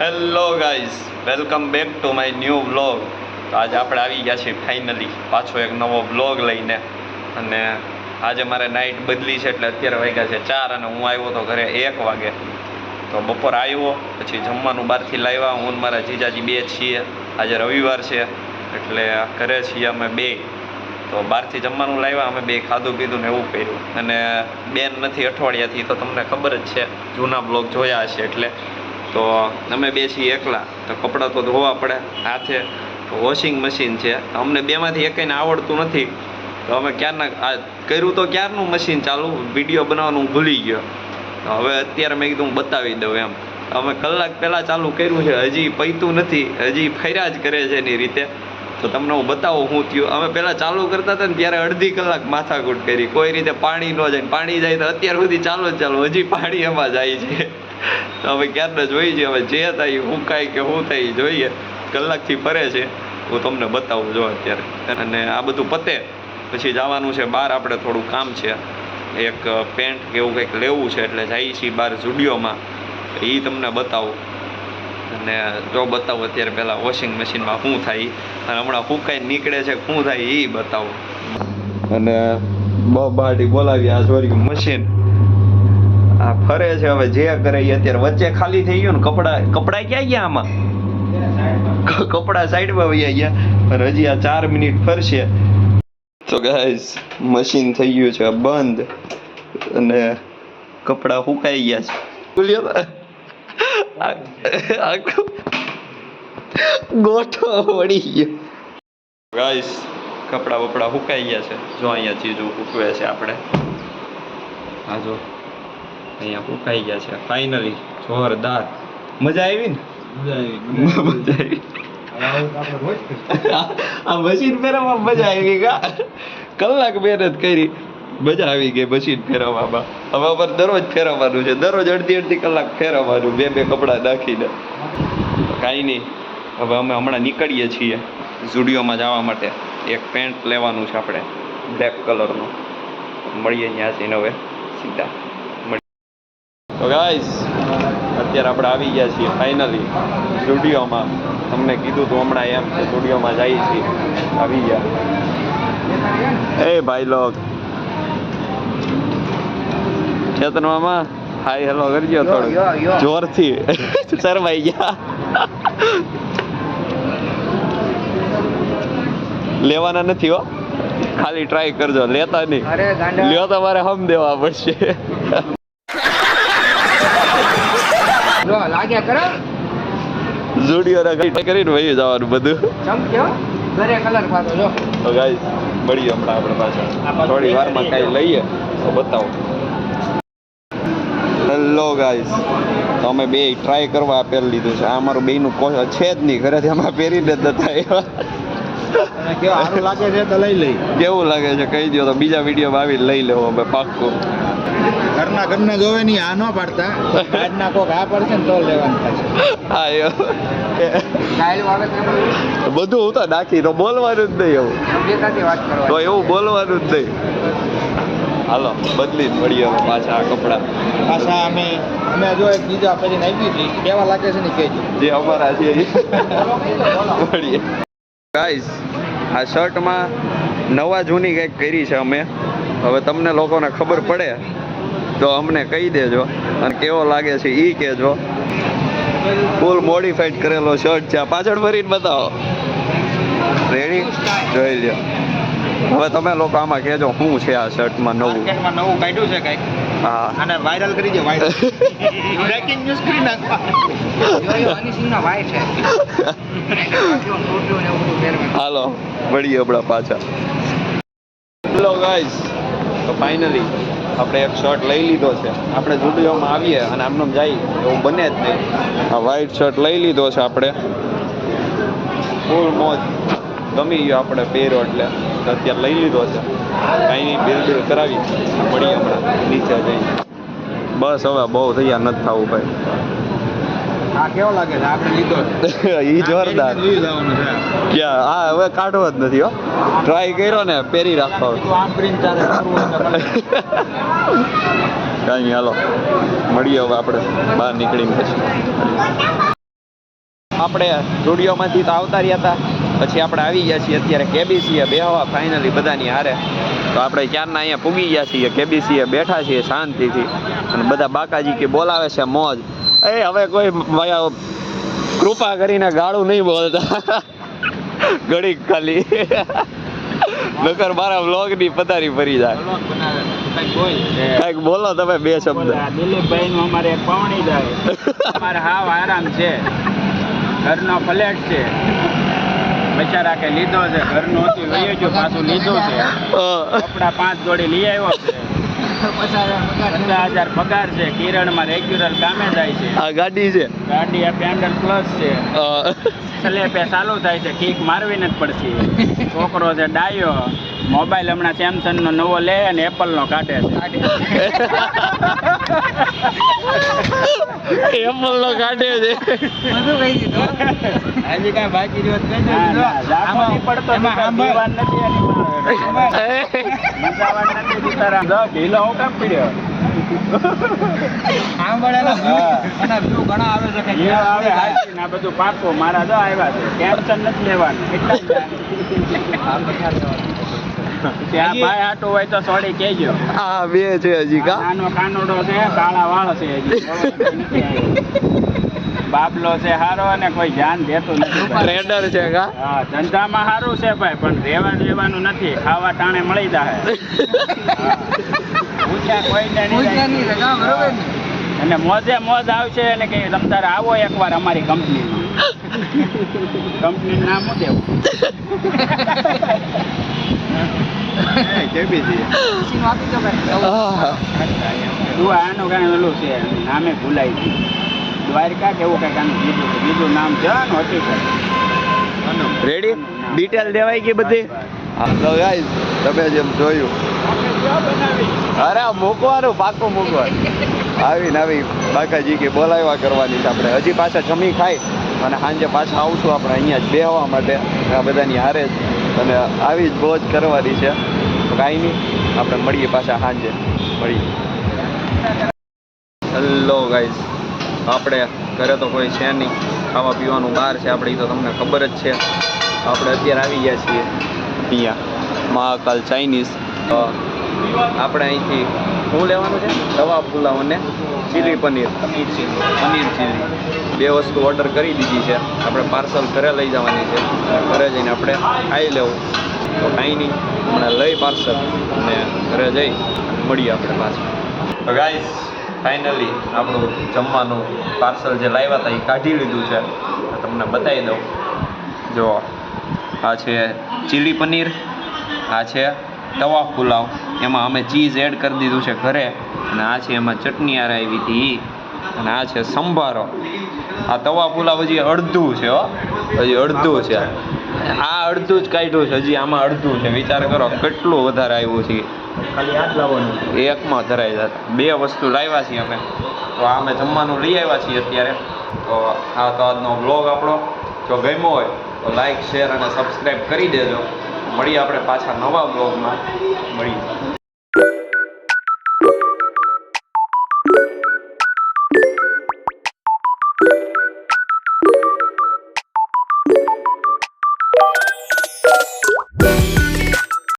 Hello guys, welcome back to my new vlog. તો આજે આપણે આવી ગયા છીએ ફાઇનલી પાછો એક નવો વ્લોગ લઈને. અને આજે મારે નાઇટ બદલી છે એટલે અત્યારે વાગ્યા છે 4 અને હું આવ્યો તો ઘરે 1 વાગે. તો બપોર આવ્યો પછી જમવાનું બહારથી લાવ્યા. હું ને મારા જીજાજી બે છીએ. આજે રવિવાર છે એટલે ઘરે છીએ અમે બે. તો બહારથી જમવાનું લાવ્યા, અમે બે ખાધું પીધું ને એવું કર્યું. અને બેન નથી અઠવાડિયાથી, તો તમને ખબર જ છે, જૂના બ્લોગ જોયા હશે એટલે. તો અમે બે છીએ એકલા, તો કપડાં તો ધોવા પડે હાથે. તો વોશિંગ મશીન છે, અમને બેમાંથી એકેયને આવડતું નથી. તો અમે ક્યારના કર્યું તો ક્યારનું મશીન ચાલુ, વિડીયો બનાવવાનું હું ભૂલી ગયો. તો હવે અત્યારે મેં કીધું બતાવી દઉં એમ. અમે કલાક પહેલાં ચાલુ કર્યું છે, હજી પૈતું નથી, હજી ફર્યા જ કરે છે એની રીતે. તો તમને હું બતાવું શું થયું. અમે પહેલાં ચાલુ કરતા હતા ને ત્યારે અડધી કલાક માથાકૂટ કરી, કોઈ રીતે પાણી ન જાય. પાણી જાય તો અત્યાર સુધી ચાલુ હજી પાણી એમાં જાય છે. તો હવે ક્યારના જોઈએ છીએ, હવે જે થાય શું કાંઈ કે શું થાય જોઈએ. કલાકથી ફરે છે, હું તમને બતાવું જો અત્યારે. અને આ બધું પતે પછી જવાનું છે બહાર, આપણે થોડું કામ છે, એક પેન્ટ કે એવું કંઈક લેવું છે એટલે જઈએ છીએ બહાર ઝુડિયોમાં. એ તમને બતાવું. અને જો બતાવું અત્યારે પહેલાં વોશિંગ મશીનમાં શું થાય અને હમણાં ફૂંકાઈ નીકળે છે શું થાય એ બતાવું. અને બાટી બોલાવી આ સોરી મશીન આ ફરે છે. હવે જે કરે એ અત્યારે વચ્ચે ખાલી થઈ ગયું ને, કપડા ક્યાં ગયા આમાં, કપડા સાઈડમાં વહી ગયા. અને હજી આ 4 મિનિટ ફરશે. તો ગાઈસ મશીન થઈ ગયું છે બંધ અને કપડા સુકાઈ ગયા છે. ગોઠો વળી ગયો ગાઈસ. કપડા બપડા સુકાઈ ગયા છે. જો અહીંયા ચીજો સૂકવે છે આપણે. હા જો અહીંયા સુકાઈ ગયા છે ફાઇનલી. જોરદાર. મજા આવી ને? મજા આવી. આ મશીન ફેરવવામાં મજા આવી કા? કલાક મહેનત કરી, મજા આવી ગઈ મશીન ફેરવવામાં. હવે અમારે દરરોજ ફેરવવાનું છે, દરરોજ અડધી કલાક ફેરવવાનું, બે કપડાં નાખીને. કાંઈ નહીં, હવે અમે હમણાં નીકળીએ છીએ ઝુડિયોમાં જવા માટે. એક પેન્ટ લેવાનું છે આપણે બ્લેક કલરનું. મળીએ ત્યાં જઈને હવે સીધા. તો ગાઈસ અત્યારે આપણે આવી ગયા છીએ ફાઇનલી ઝુડિયોમાં. તમને કીધું તો હમણાં એમ કે ઝુડિયોમાં જઈએ છીએ. આવી ગયા એ ભાઈ લોગ. ચેતન મામા હાય હેલો કરજો થોડું જોરથી. શરમાઈ ગયા. લેવાના નથી હો, ખાલી ટ્રાય કરજો, લેતા નહીં. લ્યો તમારે હમ દેવા પડશે. ઝુડિયો કરીને વહી જવાનું બધું. તો ગાઈસ મળીએ હમણાં આપણે પાછા થોડી વારમાં કાંઈ લઈએ તો બતાવો. હેલો ગાઈસ, તો અમે બે ટ્રાય કરવા પહેરી લીધું છે. આ અમારું બેયનું છે જ નહીં, ઘરેથી અમે પહેરીને જ નતા. સારું લાગે છે તો લઈ લઈ. કેવું લાગે છે કહી દો તો બીજા વિડીયોમાં આવી લઈ લેવો અમે પાક્કું. ઘરના જોવે નહીં, આ ન પાડતા. આજના કોક આ પડશે ને તો લેવાનું થશે. હા બધું હું તો નાખી તો બોલવાનું જ નહીં એવું. તો એવું બોલવાનું જ નહીં. હાલો બદલી મળીએ હવે પાછા આ કપડા. પાછા અમે જો એક બીજા પછી નાખી હતી, કેવા લાગે છે ને કહેજો. જે અમારા છે મળીએ. ગાઈસ આ શર્ટમાં નવા જૂની કંઈક કરી છે અમે. હવે તમને લોકોને ખબર પડે તો અમને કહી દેજો અને કેવો લાગે છે એ કહેજો. ફૂલ મોડિફાઈડ કરેલો શર્ટ છે. પાછળ ફરીને બતાવો. રેડી જોઈ લ્યો. હવે તમે લોકો આમાં કહેજો શું છે આ શર્ટમાં નવું કાઢ્યું છે કંઈક. હા અને વાયરલ કરી દો. બ્રેકિંગ ન્યૂઝ કરી નાખવા. હાલો મળીએ હમણાં પાછા. હેલો ગાઈસ, તો ફાઇનલી આપણે એક શર્ટ લઈ લીધો છે. આપણે ઝુડિયોમાં આવીએ અને આમને જઈએ એવું બને જ નહીં. આ વ્હાઈટ શર્ટ લઈ લીધો છે આપણે. ફૂલ મોજ, ગમી ગયો આપણે પહેર્યો એટલે અત્યારે લઈ લીધો છે. કાંઈ નહીં, બિલ કરાવી મળીએ હમણાં નીચે જઈને. બસ હવે બહુ તૈયાર નથી થવું ભાઈ. આ કેવો લાગે છે? આપણે લીધો ઈ જોરદાર. ક્યાં હા હવે કાઢવો જ નથી હો. ટ્રાય કર્યો ને પહેરી રાખો. કાંઈ નહીં હાલો મળીએ હવે આપણે બહાર નીકળીને પછી. આપણે સ્ટુડિયોમાંથી તો આવતા રહ્યા હતા, પછી આપણે આવી ગયા છીએ અત્યારે કેબીસીએ બેહવા ફાઇનલી બધાની હારે. તો આપણે ક્યારના અહીંયા પૂગી ગયા છીએ, કેબીસીએ બેઠા છીએ શાંતિથી, અને બધા બાકાજી કે બોલાવે છે મોજ. એ હવે કોઈ કૃપા કરીને ગાળું નહીં બોલતા ઘડીક ખાલી, નકર મારા વ્લોગ ની પથારી ફરી જાય. કઈક બોલો તમે બે શબ્દ. દિલીપભાઈ નું અમારે પવણી જાય. અમારે હાવ આરામ છે, ઘરનો ફ્લેટ છે, બચારા કે લીધો છે, ઘરનું હતું લઈ ગયો, પાછું લીધું છે. કપડા 5 જોડી લઈ આવ્યો છે, 50,000 પગાર છે, કિરણમાં રેગ્યુલર કામે જાય છે. આ ગાડી છે, ગાડી આ પેન્ડલ પ્લસ છે, સ્લેપે ચાલુ થાય છે, કિક મારવી જ પડશે. છોકરો છે ડાયો, મોબાઈલ હમણાં સેમસંગ નો નવો લે અને એપલ નો કાઢે છે. એપલ નો કાઢે છે. હજી કાંઈ બાકી રહ્યો જ ના, ના, જાગો નહીં પડતો, દીવાન નથી એની માં. મજાવાન નથી બિચારા. જો ઢીલો હું કેમ પીડ્યો? view ઘણા આવે છે એ આવે હાચી ને આ બધું પાકું. મારા જો આવ્યા છે, ટેન્શન નથી લેવાનું. એટલા જ ત્યાં ભાઈ હાટું હોય તો સોડી કહેજો. આ બે છે હજી કા. નાનો કાનોડો છે, કાળા વાળ છે, હજી નથી આવ્યો. બાબલો છે હારો અને કોઈ ધ્યાન દેતું નથી. ટ્રેડર છે કા. હા, ધંધામાં સારું છે ભાઈ, પણ રહેવા દેવાનું નથી. ખાવા ટાણે મળી જાય. પૂછ્યા કોઈને નહીં. અને મોજે મોજ આવશે અને કે તમ તારે આવો એકવાર અમારી કંપનીમાં. કંપનીનું નામ શું દેવું? કેબીસી તું આનું કાંઈ ઓલું છે, નામે ભૂલાઈ ગયું. દ્વારકા કેવું કંઈક આનું બીજું છે, બીજું નામ છે ને હકીકત. રેડી ડિટેલ દેવાય કે બધી. તો ગાઈસ તમે જેમ જોયું, અરે મૂકવાનું પાકું મૂકવાનું. આવીને આવી બાકાજી કે બોલાવ્યા કરવાની છે આપણે. હજી પાછા જમી ખાઈ અને સાંજે પાછા આવશું આપણે અહીંયા જ બેહવા માટે આ બધાની હારે જ, અને આવી જ મોજ કરવાની છે. તો કાંઈ નહીં, આપણે મળીએ પાછા સાંજે મળીએ. હેલો ગાઈસ, આપણે ઘરે તો કોઈ છે નહીં, ખાવા પીવાનું બહાર છે આપણે, તો તમને ખબર જ છે. આપણે અત્યારે આવી ગયા છીએ અહીંયા મહાકાલ ચાઇનીઝ. આપણે અહીંથી શું લેવાનું છે? તવા પુલાવ અને ચીલી પનીર, પનીર ચીલી બે વસ્તુ ઓર્ડર કરી દીધી છે. આપણે પાર્સલ ઘરે લઈ જવાની છે, ઘરે જઈને આપણે ખાઈ લેવું. તો કાંઈ નહીં, હમણાં લઈ પાર્સલ અને ઘરે જઈ મળીએ આપણે પાછા. તો ગાઈસ ફાઇનલી આપણું જમવાનું પાર્સલ જે લાવ્યા હતા એ કાઢી લીધું છે, તમને બતાવી દઉં. જો આ છે ચીલી પનીર, આ છે તવા પુલાવ, એમાં અમે ચીઝ એડ કરી દીધું છે ઘરે, અને આ છે એમાં ચટણી આર આવી હતી, અને આ છે સંભારો. આ તવા પુલાવ હજી અડધું છે હો, હજી અડધું છે. આ અડધું જ કાઢ્યું છે, હજી આમાં અડધું છે. વિચાર કરો કેટલું વધારે આવ્યું છે. ખાલી હાથ લાવવાનું. એકમાં ધરાઈ જતા. બે વસ્તુ લાવ્યા છીએ અમે, તો આ અમે જમવાનું લઈ આવ્યા છીએ અત્યારે. તો આ તો આજનો બ્લોગ આપણો જો ગમ્યો હોય તો લાઈક, શેર અને સબસ્ક્રાઈબ કરી દેજો. મળીએ આપણે પાછા નવા બ્લોગમાં મળીએ.